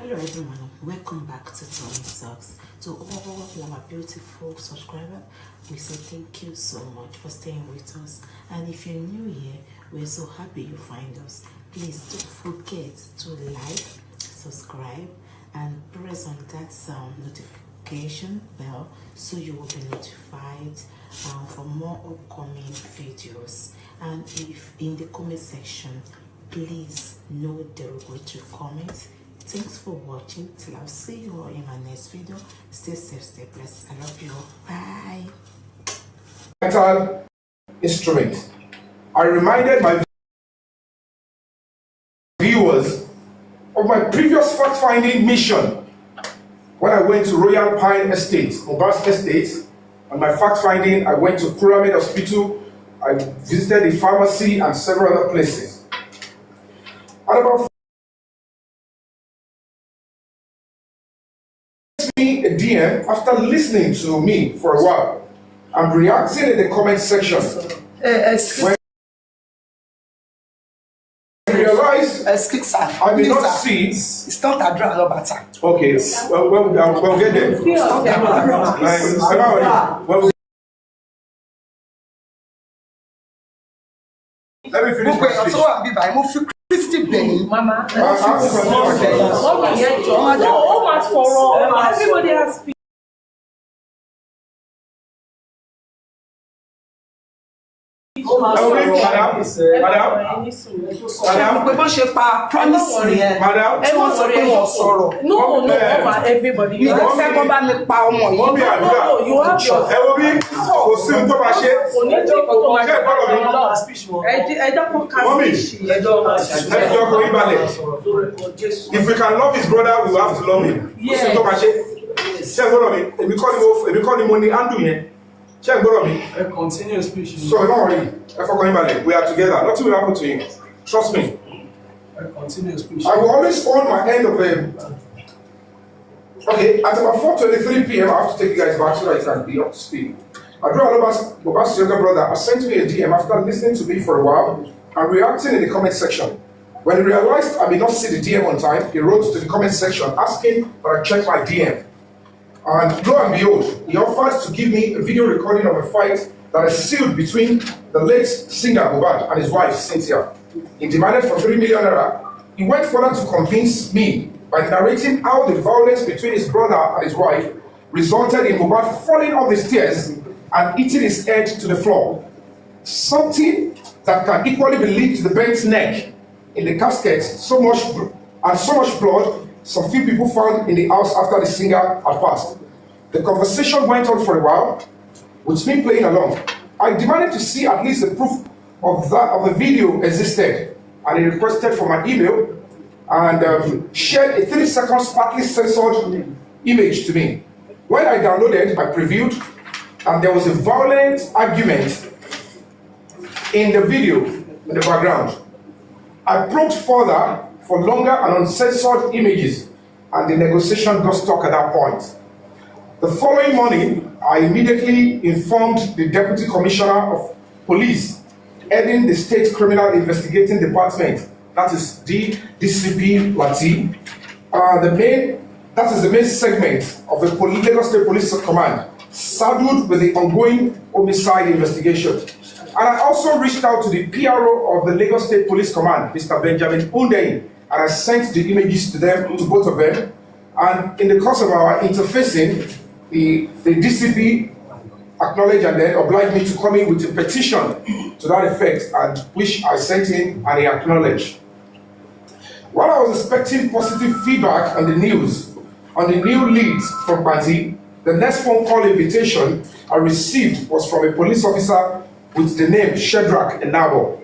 Hello everyone, welcome back to Tony Talks. To all my beautiful subscribers, we say thank you so much for staying with us. And if you're new here, we're so happy you find us. Please don't forget to like, subscribe, and press on that notification bell so you will be notified for more upcoming videos. And if in the comment section, please no derogatory comments. Thanks for watching. Till I'll see you all in my next video. Stay safe, stay blessed. I love you all. Bye. Metal instrument. I reminded my viewers of my previous fact-finding mission when I went to Royal Pine Estate, Mohbad Estate. On my fact-finding, I went to Pyramid Hospital. I visited the pharmacy and several other places. And about me a DM after listening to me for a while and reacting in the comment section. When I realized I may not see. It's not Adura, no matter. Okay, we'll get there. Let me finish my speech. Mama, everybody has speech. Madam, No, everybody. You have if we can love his brother, we have to love him. Check me. Continue speech. So don't worry. We are together. Nothing will happen to him. Trust me. Continue speech. I will always own my end of him. Okay, at about 4:23 p.m. I have to take you guys back so that you can be up to speed. Adura Mohbad's younger brother has sent me a DM after listening to me for a while and reacting in the comment section. When he realized I may not see the DM on time, he wrote to the comment section asking that I check my DM. And lo and behold, he offered to give me a video recording of a fight that is sealed between the late singer Mohbad and his wife Cynthia. He demanded for 3 million naira. He went further to convince me by narrating how the violence between his brother and his wife resulted in Mohbad falling off the stairs and hitting his head to the floor. Something that can equally be linked to the bent neck in the casket, so much blood some few people found in the house after the singer had passed. The conversation went on for a while, with me playing along. I demanded to see at least the proof of the video existed, and he requested for my email and shared a 3-second partly censored image to me. When I downloaded, I previewed, and there was a violent argument in the video in the background. I probed further for longer and uncensored images, and the negotiation got stuck at that point. The following morning, I immediately informed the Deputy Commissioner of Police heading the State Criminal Investigating Department, that is DCP Lati. That is the main segment of the Lagos State Police Command, saddled with the ongoing homicide investigation. And I also reached out to the PRO of the Lagos State Police Command, Mr. Benjamin Undein, and I sent the images to both of them. And in the course of our interfacing, the DCP acknowledged and then obliged me to come in with a petition to that effect, and which I sent in and he acknowledged. While I was expecting positive feedback on the news, on the new leads from Banti, the next phone call invitation I received was from a police officer with the name Shedrack Enabo.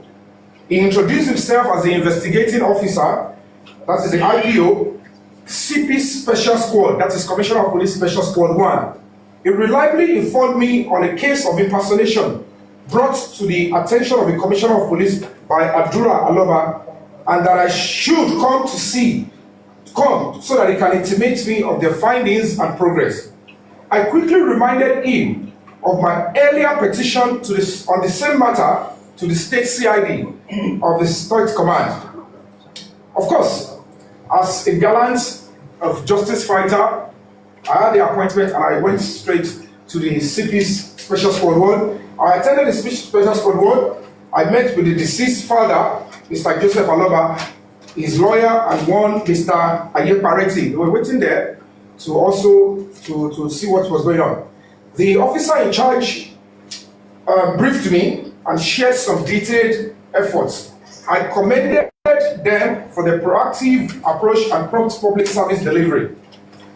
He introduced himself as the investigating officer, that is the IPO, CP Special Squad, that is Commissioner of Police Special Squad 1. He reliably informed me on a case of impersonation brought to the attention of the Commissioner of Police by Adura, and that I should come so that he can intimate me of their findings and progress. I quickly reminded him of my earlier petition on the same matter to the State CID of the State Command. Of course, as a gallant of justice fighter. I had the appointment and I went straight to the CP's Special Squad 1. I attended the Special Squad 1. I met with the deceased father, Mr. Joseph Aloba, his lawyer, and one Mr. Ayepareti. They were waiting there to also to see what was going on. The officer in charge briefed me and shared some detailed efforts. I commended them for their proactive approach and prompt public service delivery.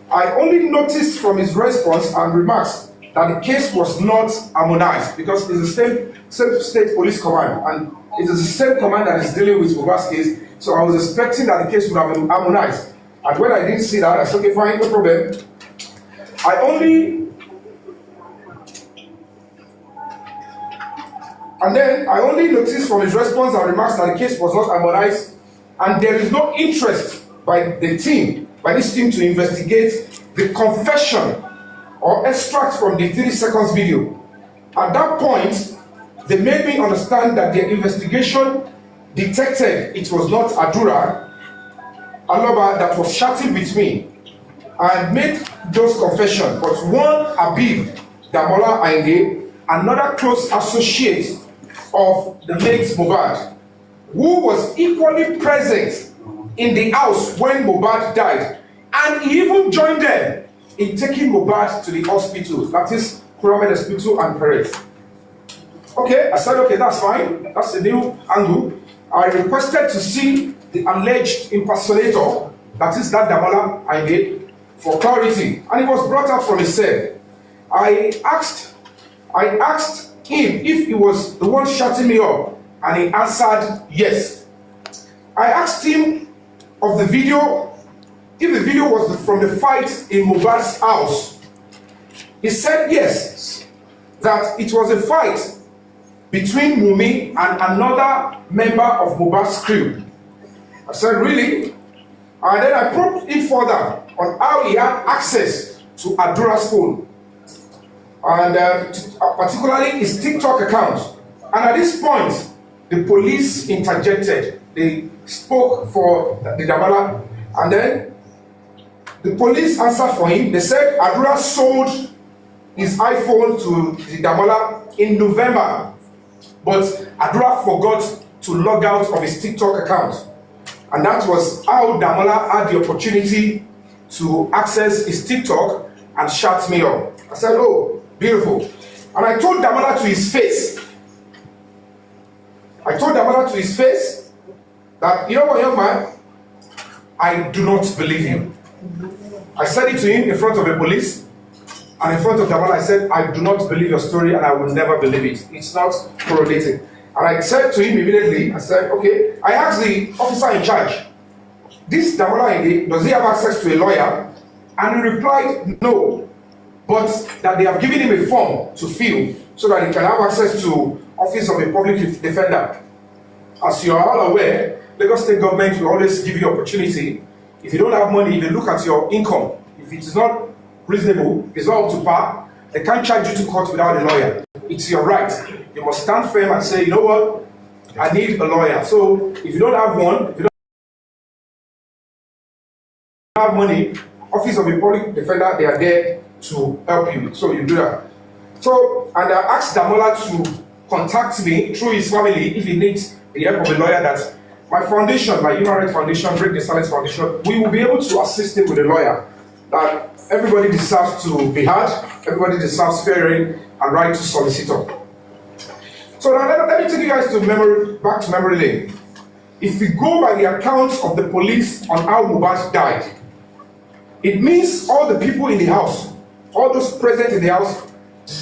I only noticed from his response and remarks that the case was not harmonized because it's the same state police command and it is the same command that is dealing with Mohbad's case. So I was expecting that the case would have been harmonized. And when I didn't see that, I said, okay, fine, no problem. I only noticed from his response and remarks that the case was not harmonized, and there is no interest by this team to investigate the confession or extract from the 30 seconds video. At that point, they made me understand that their investigation detected it was not Adura Aloba that was chatting with me and made those confessions, but one Habib Damola Ainde, another close associate of the late Mohbad, who was equally present in the house when Mohbad died, and he even joined them in taking Mohbad to the hospital, that is Kuramed Hospital and Perez. Okay, I said, okay, that's fine. That's a new angle. I requested to see the alleged impersonator, that is that Damola Ainde, for clarity, and it was brought up from his cell. I asked him if he was the one shutting me up, and he answered yes. I asked him of the video, if the video was from the fight in Mohbad's house. He said yes, that it was a fight between Yomi and another member of Mohbad's crew. I said, really? And then I probed him further on how he had access to Adura's phone, and particularly his TikTok account. And at this point, the police interjected. They spoke for the Damola, and then the police answered for him. They said Adura sold his iPhone to the Damola in November, but Adura forgot to log out of his TikTok account. And that was how Damola had the opportunity to access his TikTok and shut me up. I said, oh, beautiful. And I told Damola to his face. That, you know what, young man, I do not believe you. I said it to him in front of the police, and in front of Damola, I said, I do not believe your story, and I will never believe it. It's not correlated. And I said to him immediately, I said, okay, I asked the officer in charge, this Damola, does he have access to a lawyer? And he replied, no, but that they have given him a form to fill so that he can have access to Office of a Public Defender. As you are all aware, Lagos State government will always give you opportunity. If you don't have money, if you look at your income, if it is not reasonable, if it's not up to par, they can't charge you to court without a lawyer. It's your right. You must stand firm and say, you know what, I need a lawyer. So if you don't have one, if you don't have money, Office of a Public Defender, they are there to help you. So you do that. So, and I asked Damola to contact me through his family if he needs the help of a lawyer, that my foundation, my Human Rights Foundation, Break the Silence Foundation, we will be able to assist him with a lawyer. That everybody deserves to be heard, everybody deserves fair hearing and right to solicitor. So now let me take you guys back to memory lane. If we go by the accounts of the police on how Mohbad died, it means all the people in the house, all those present in the house,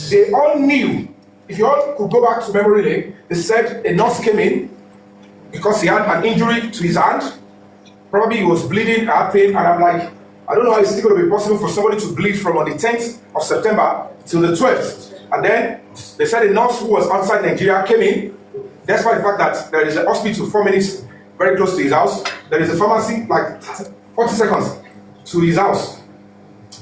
they all knew. If you all could go back to memory lane, they said a nurse came in because he had an injury to his hand. Probably he was bleeding, had pain, and I'm like, I don't know how it's still going to be possible for somebody to bleed from on the 10th of September till the 12th. And then they said a nurse who was outside Nigeria came in, despite the fact that there is a hospital 4 minutes very close to his house. There is a pharmacy like 40 seconds to his house.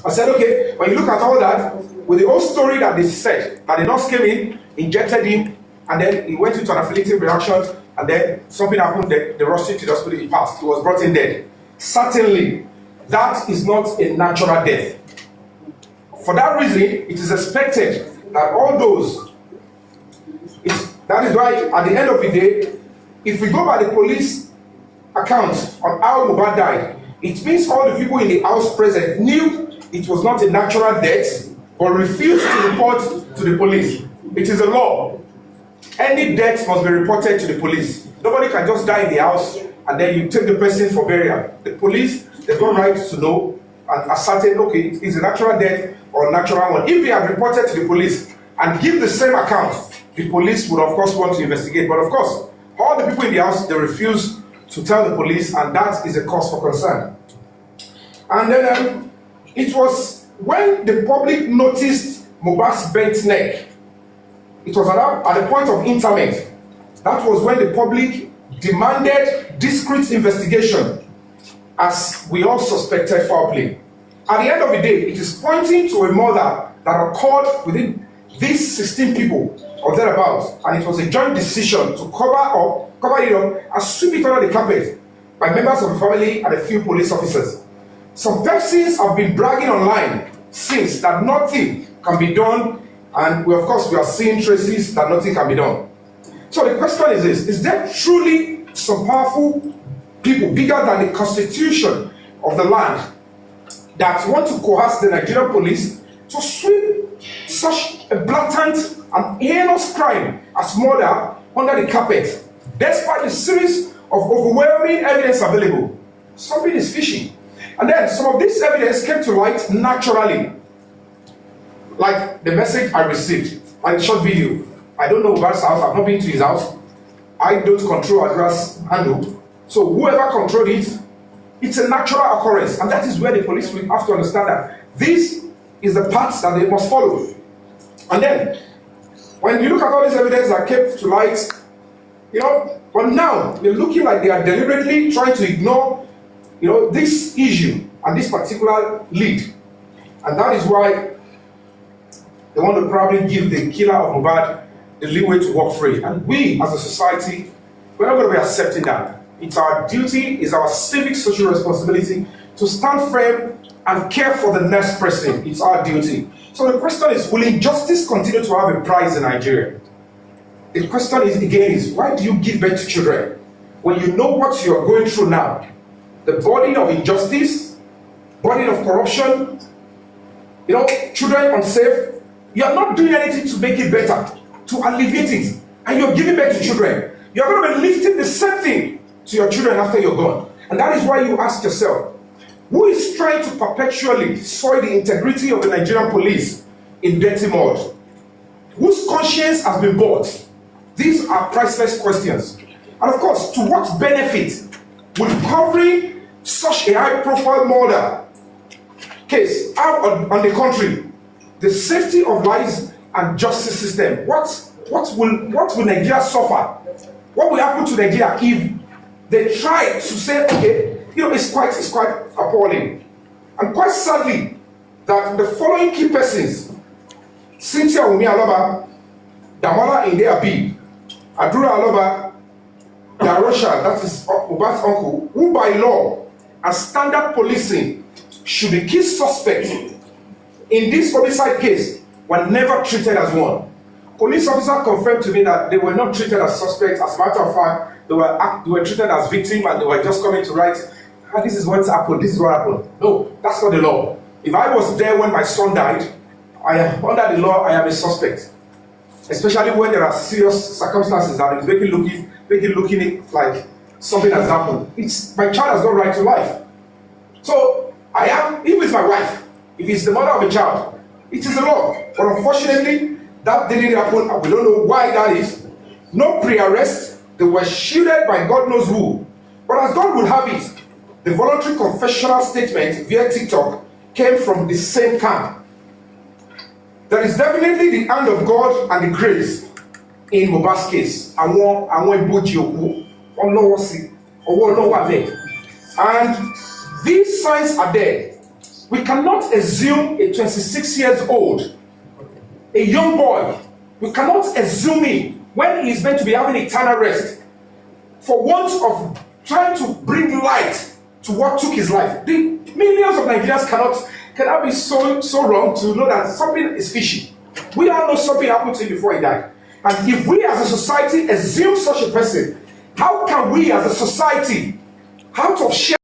I said, okay, when you look at all that, with the whole story that they said, that the nurse came in, injected him, and then he went into an anaphylactic reaction, and then something happened, they rushed him to the hospital, he passed. He was brought in dead. Certainly, that is not a natural death. For that reason, it is expected that all those, that is why at the end of the day, if we go by the police account on how Mohbad died, it means all the people in the house present knew it was not a natural death, but refused to report to the police. It is a law. Any death must be reported to the police. Nobody can just die in the house and then you take the person for burial. The police, they've got right to know and ascertain, okay, it's a natural death or a natural one. If they have reported to the police and give the same account, the police would of course want to investigate. But of course, all the people in the house, they refuse to tell the police, and that is a cause for concern. And then it was when the public noticed Mohbad's bent neck, it was at the point of interment. That was when the public demanded discreet investigation, as we all suspected foul play. At the end of the day, it is pointing to a murder that occurred within these 16 people or thereabouts, and it was a joint decision to cover it up and sweep it under the carpet by members of the family and a few police officers. Some persons have been bragging online since that nothing can be done, and we are seeing traces that nothing can be done. So the question is this: is there truly some powerful people bigger than the constitution of the land that want to coerce the Nigerian police to sweep such a blatant and heinous crime as murder under the carpet, despite the series of overwhelming evidence available? Something is fishy. And then some of this evidence came to light naturally, like the message I received, like a short video. I don't know Mohbad's house, I've not been to his house. I don't control Adura's handle. So whoever controlled it, it's a natural occurrence. And that is where the police will have to understand that this is the path that they must follow. And then, when you look at all this evidence that came to light, but now they're looking like they are deliberately trying to ignore, this issue and this particular lead. And that is why they want to probably give the killer of Mohbad the leeway to walk free. And we, as a society, we're not going to be accepting that. It's our duty, it's our civic social responsibility to stand firm and care for the next person. It's our duty. So the question is, will injustice continue to have a price in Nigeria? The question is, why do you give birth to children when you know what you are going through now? The burden of injustice, burden of corruption, children unsafe. You are not doing anything to make it better, to alleviate it, and you're giving birth to children. You're going to be lifting the same thing to your children after you're gone. And that is why you ask yourself, who is trying to perpetually soil the integrity of the Nigerian police in dirty mud? Whose conscience has been bought? These are priceless questions. And of course, to what benefit would covering such a high-profile murder case have on the country the safety of lives and justice system? What will Nigeria suffer? What will happen to Nigeria if they try to say, okay, it's quite appalling. And quite sadly, that the following key persons, Cynthia Umi Aloba, Damola Inde Abib, Adura Aloba, Darosha, that is Mohbad's uncle, who by law and standard policing should be key suspects in this homicide case, were never treated as one. Police officer confirmed to me that they were not treated as suspects. As a matter of fact, they were treated as victims, and they were just coming to write, this is what's happened, this is what happened. No, that's not the law. If I was there when my son died, under the law, I am a suspect. Especially when there are serious circumstances that is making it looking like something has happened. My child has got right to life. So I am, if it's my wife, if it's the mother of a child, it is the law. But unfortunately, that didn't happen, and we don't know why that is. No pre-arrest, they were shielded by God knows who. But as God would have it, the voluntary confessional statement via TikTok came from the same camp. There is definitely the hand of God and the grace in Mohbad's case. And these signs are there. We cannot assume a 26 years old, a young boy, we cannot assume him when he is meant to be having eternal rest for want of trying to bring light to what took his life. The Millions of Nigerians cannot be so wrong to know that something is fishy. We all know something happened to him before he died. And if we as a society assume such a person, how can we as a society, out of sheer